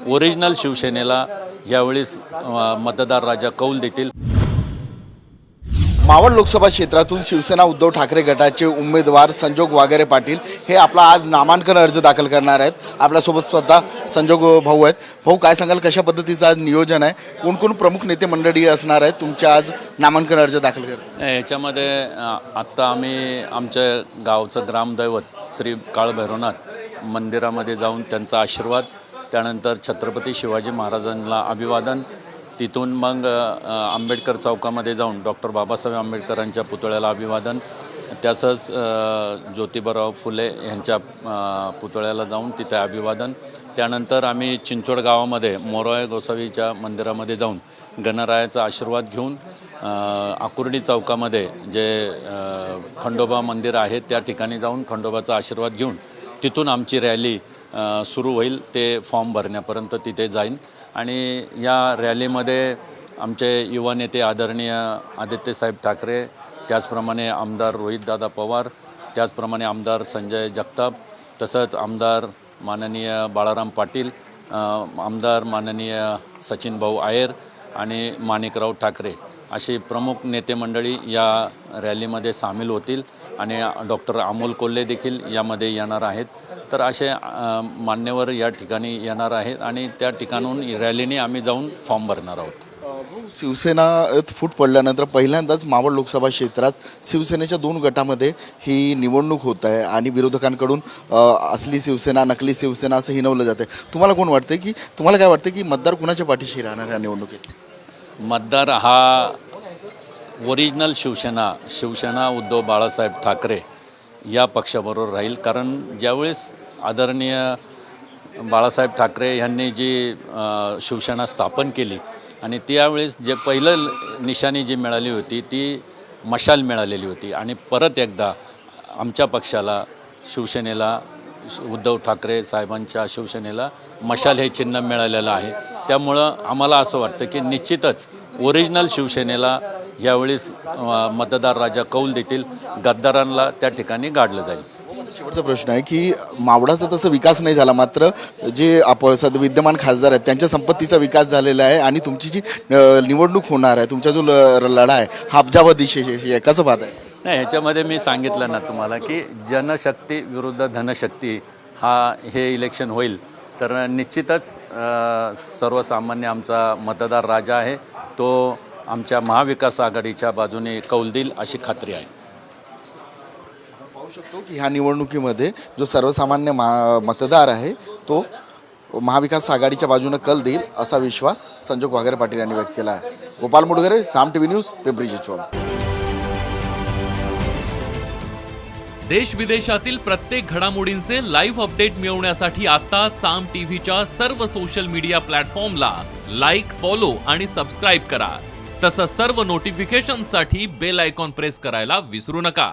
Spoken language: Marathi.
ओरिजिनल शिवसेनेला यावेळेस मतदार राजा कौल देतील। मावळ लोकसभा क्षेत्रातून शिवसेना उद्धव ठाकरे गटाचे उमेदवार संजोग वाघेरे पाटील हे आपला आज नामांकन अर्ज दाखल करणार आहेत। आपल्यासोबत स्वतः संजोग भाऊ आहेत। भाऊ, काय सांगाल, कशा पद्धतीचं आज नियोजन आहे, कोण कोण प्रमुख नेते मंडळी असणार आहेत तुमच्या आज नामांकन अर्ज दाखल करतात? याच्यामध्ये आत्ता आम्ही आमच्या गावचं ग्रामदैवत श्री काळभैरवनाथ मंदिरामध्ये जाऊन त्यांचा आशीर्वाद, त्यानंतर छत्रपती शिवाजी महाराजांना अभिवादन, तिथून मग आंबेडकर चौकामध्ये जाऊन डॉक्टर बाबासाहेब आंबेडकरांच्या पुतळ्याला अभिवादन, त्यासच ज्योतिबाराव फुले यांच्या पुतळ्याला जाऊन तिथे अभिवादन, त्यानंतर आम्ही चिंचवड गावामध्ये मोराया गोसावीच्या मंदिरामध्ये जाऊन गणरायाचा आशीर्वाद घेऊन आकुर्डी चौकामध्ये जे खंडोबा मंदिर आहे त्या ठिकाणी जाऊन खंडोबाचा आशीर्वाद घेऊन तिथून आमची रॅली सुरू होईल, ते फॉर्म भरण्यापर्यंत तिथे जाईन। आणि या रॅलीमध्ये आमचे युवा नेते आदरणीय आदित्यसाहेब ठाकरे, त्याचप्रमाणे आमदार रोहितदादा पवार, त्याचप्रमाणे आमदार संजय जगताप, तसंच आमदार माननीय बाळाराम पाटील, आमदार माननीय सचिन भाऊ आयर आणि माणिकराव ठाकरे अशी प्रमुख नेते मंडळी या रॅलीमध्ये सामील होतील आणि डॉक्टर अमोल कोल्हे देखील यामध्ये येणार आहेत। तर असे मान्यवर या ठिकाणी येणार आहेत आणि त्या ठिकाणून रॅलीने आम्ही जाऊन फॉर्म भरणार आहोत। शिवसेना फूट पडल्यानंतर पहिल्यांदाच मावळ लोकसभा क्षेत्रात शिवसेनेच्या 2 गटामध्ये ही निवडणूक होत आहे आणि विरोधकांकडून असली शिवसेना, नकली शिवसेना असं हिनवलं जातं। तुम्हाला काय वाटतं की मतदार कुणाच्या पाठीशी राहणार या निवडणुकीत? मतदार हा ओरिजिनल शिवसेना उद्धव बाळासाहेब ठाकरे या पक्षाबरोबर राहील। कारण ज्यावेळेस आदरणीय बाळासाहेब ठाकरे यांनी जी शिवसेना स्थापन केली आणि त्यावेळेस जे पहिलं निशाणी जी मिळाली होती ती मशाल मिळालेली होती आणि परत एकदा आमच्या पक्षाला, शिवसेनेला, उद्धव ठाकरे साहेबांच्या शिवसेनेला मशाल हे चिन्ह मिळालेलं आहे। त्यामुळं आम्हाला असं वाटतं की निश्चितच ओरिजिनल शिवसेनेला यावेळेस मतदार राजा कौल देतील, गद्दारांना त्या ठिकाणी गाडलं जाईल। शेवटचा प्रश्न आहे की मावळाचा तसं विकास नाही झाला, मात्र जे सध्या विद्यमान खासदार आहेत त्यांच्या संपत्तीचा विकास झालेला आहे आणि तुमची जी निवडणूक होणार आहे, तुमचा जो लढा आहे हा अब्जावधी आहे, कसं पाहत आहे? नाही, ह्याच्यामध्ये मी सांगितलं ना तुम्हाला की जनशक्ती विरुद्ध धनशक्ती हे इलेक्शन होईल, तर निश्चितच सर्वसामान्य आमचा मतदार राजा आहे तो आमच्या महाविकास आघाडीच्या बाजूने कौल देईल अशी खात्री आहे। पाहू शकतो की ह्या निवडणुकीमध्ये जो सर्वसामान्य मतदार आहे तो महाविकास आघाडीच्या बाजूने कल देईल असा विश्वास संजोग वाघेरे पाटील यांनी व्यक्त केला आहे। गोपाल मुडगरे, साम टीव्ही न्यूज, पिंपरी चिंचवड। देश विदेशातील प्रत्येक घडामोडींचे लाईव्ह अपडेट मिळवण्यासाठी आता साम टीव्हीच्या सर्व सोशल मीडिया प्लॅटफॉर्मला लाईक, फॉलो आणि सबस्क्राईब करा। तसंच सर्व नोटिफिकेशनसाठी बेल आयकॉन प्रेस करायला विसरू नका।